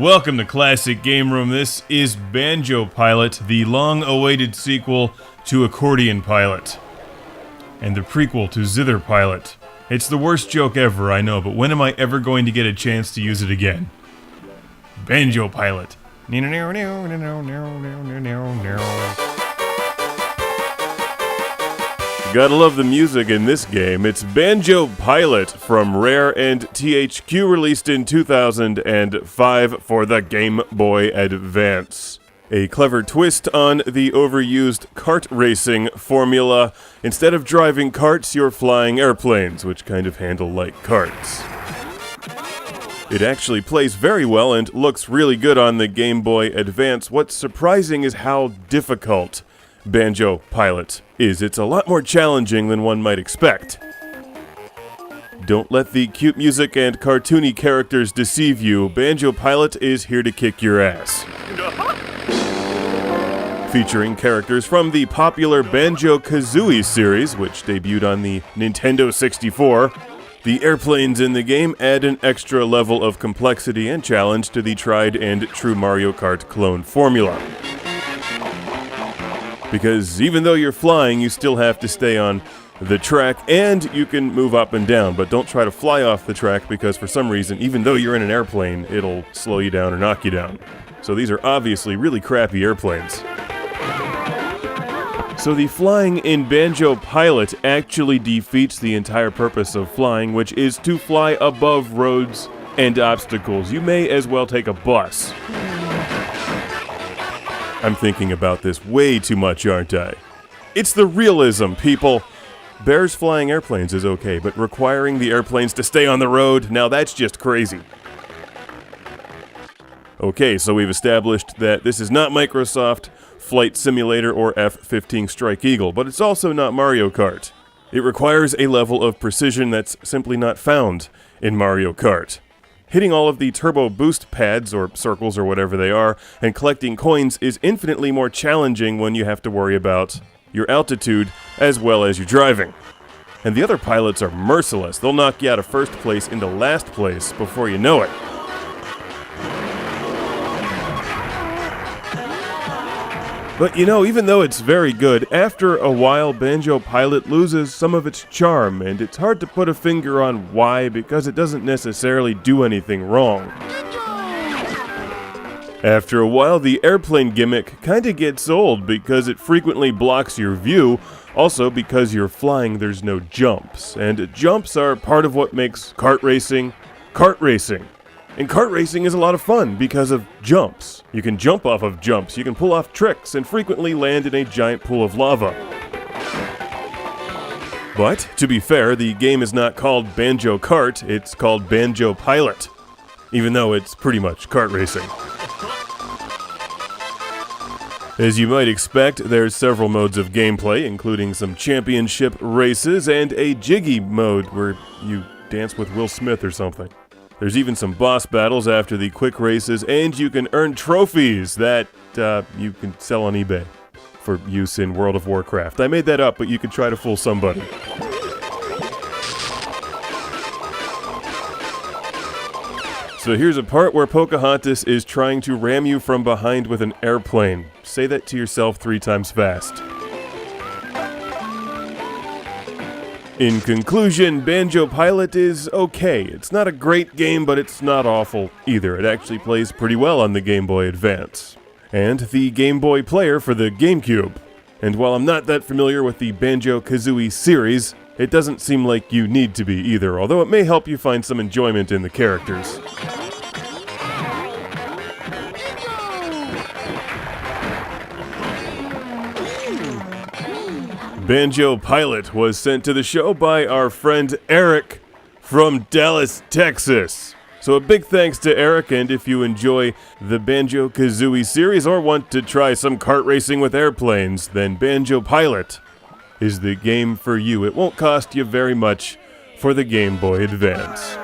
Welcome to Classic Game Room. This is Banjo Pilot, the long-awaited sequel to Accordion Pilot, and the prequel to Zither Pilot. It's the worst joke ever, I know, but when am I ever going to get a chance to use it again? Banjo Pilot. Gotta love the music in this game. It's Banjo Pilot from Rare and THQ, released in 2005 for the Game Boy Advance. A clever twist on the overused kart racing formula. Instead of driving karts, you're flying airplanes, which kind of handle like karts. It actually plays very well and looks really good on the Game Boy Advance. What's surprising is how difficult Banjo Pilot is. It's a lot more challenging than one might expect. Don't let the cute music and cartoony characters deceive you. Banjo Pilot is here to kick your ass. Featuring characters from the popular Banjo-Kazooie series, which debuted on the Nintendo 64. The airplanes in the game add an extra level of complexity and challenge to the tried and true Mario Kart clone formula. Because even though you're flying, you still have to stay on the track, and you can move up and down, but don't try to fly off the track because for some reason, even though you're in an airplane, it'll slow you down or knock you down. So these are obviously really crappy airplanes. So the flying in Banjo Pilot actually defeats the entire purpose of flying, which is to fly above roads and obstacles. You may as well take a bus. I'm thinking about this way too much, aren't I? It's the realism, people. Bears flying airplanes is okay, but requiring the airplanes to stay on the road, now that's just crazy. Okay, so we've established that this is not Microsoft Flight Simulator or F-15 Strike Eagle, but it's also not Mario Kart. It requires a level of precision that's simply not found in Mario Kart. Hitting all of the turbo boost pads, or circles or whatever they are, and collecting coins is infinitely more challenging when you have to worry about your altitude as well as your driving. And the other pilots are merciless. They'll knock you out of first place into last place before you know it. But you know, even though it's very good, after a while Banjo Pilot loses some of its charm, and it's hard to put a finger on why, because it doesn't necessarily do anything wrong. After a while, the airplane gimmick kinda gets old because it frequently blocks your view, also because you're flying there's no jumps, and jumps are part of what makes kart racing. And kart racing is a lot of fun because of jumps. You can jump off of jumps, you can pull off tricks, and frequently land in a giant pool of lava. But, to be fair, the game is not called Banjo Kart, it's called Banjo Pilot. Even though it's pretty much kart racing. As you might expect, there's several modes of gameplay, including some championship races and a jiggy mode where you dance with Will Smith or something. There's even some boss battles after the quick races, and you can earn trophies that you can sell on eBay for use in World of Warcraft. I made that up, but you could try to fool somebody. So here's a part where Pocahontas is trying to ram you from behind with an airplane. Say that to yourself 3 times fast. In conclusion, Banjo Pilot is okay. It's not a great game, but it's not awful either. It actually plays pretty well on the Game Boy Advance. And the Game Boy Player for the GameCube. And while I'm not that familiar with the Banjo-Kazooie series, it doesn't seem like you need to be either, although it may help you find some enjoyment in the characters. Banjo Pilot was sent to the show by our friend Eric from Dallas, Texas. So a big thanks to Eric, and if you enjoy the Banjo-Kazooie series or want to try some kart racing with airplanes, then Banjo Pilot is the game for you. It won't cost you very much for the Game Boy Advance.